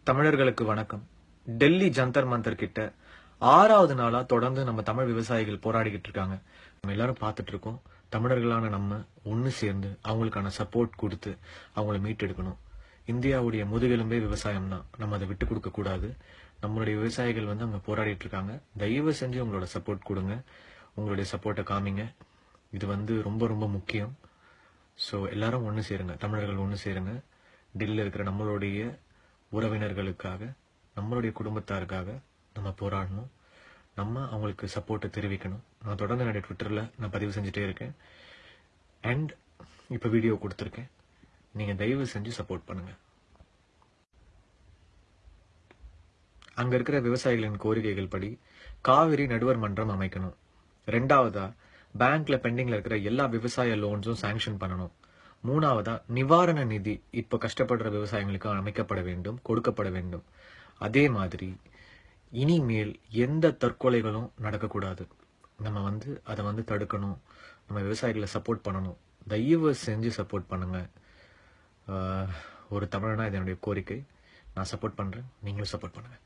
தமிழர்களுக்கு வணக்கம். டெல்லி ஜந்தர் மந்தர் கிட்ட 6வது நாளா தொடர்ந்து நம்ம தமிழ் விவசாயிகள் போராடிக்கிட்டு இருக்காங்க. நம்ம எல்லாரும் பார்த்துட்டு இருக்கோம். தமிழர்களான நம்ம ஒண்ணு சேர்ந்து அவங்களுக்கான சப்போர்ட் கொடுத்து அவங்கள மீட்டெடுக்கணும். இந்தியாவுடைய முதுகெலும்பே விவசாயம் தான். நம்ம அதை விட்டு கொடுக்க கூடாது. நம்மளுடைய விவசாயிகள் அங்க போராடிட்டு இருக்காங்க. தயவு செஞ்சு உங்களோட சப்போர்ட் கொடுங்க. உங்களுடைய சப்போர்ட்டை காமிங்க. இது ரொம்ப ரொம்ப முக்கியம். ஸோ எல்லாரும் ஒன்று சேருங்க. தமிழர்கள் ஒன்று சேருங்க. டெல்லியில் இருக்கிற நம்மளுடைய உறவினர்களுக்காக, நம்மளுடைய குடும்பத்தாருக்காக நம்ம போராடணும். நம்ம அவங்களுக்கு சப்போர்ட்டை தெரிவிக்கணும். நான் தொடர்ந்து என்னுடைய ட்விட்டரில் நான் பதிவு செஞ்சுட்டே இருக்கேன். அண்ட் இப்போ வீடியோ கொடுத்துருக்கேன். நீங்கள் தயவு செஞ்சு சப்போர்ட் பண்ணுங்க. அங்க இருக்கிற விவசாயிகளின் கோரிக்கைகள் படி காவிரி நடுவர் மன்றம் அமைக்கணும். 2வதா பேங்க்ல பெண்டிங்ல இருக்கிற எல்லா விவசாய லோன்ஸும் சாங்ஷன் பண்ணணும். 3வதா நிவாரண நிதி இப்ப கஷ்டப்படுற விவசாயிகளுக்கு அமைக்கப்பட வேண்டும், கொடுக்கப்பட வேண்டும். அதே மாதிரி இனிமேல் எந்த தற்கொலைகளும் நடக்கக்கூடாது. நம்ம அதை தடுக்கணும். நம்ம விவசாயிகளை சப்போர்ட் பண்ணணும். தயவு செஞ்சு சப்போர்ட் பண்ணுங்க. ஒரு தமிழனா இது என்னுடைய கோரிக்கை. நான் சப்போர்ட் பண்றேன். நீங்களும் சப்போர்ட் பண்ணுங்க.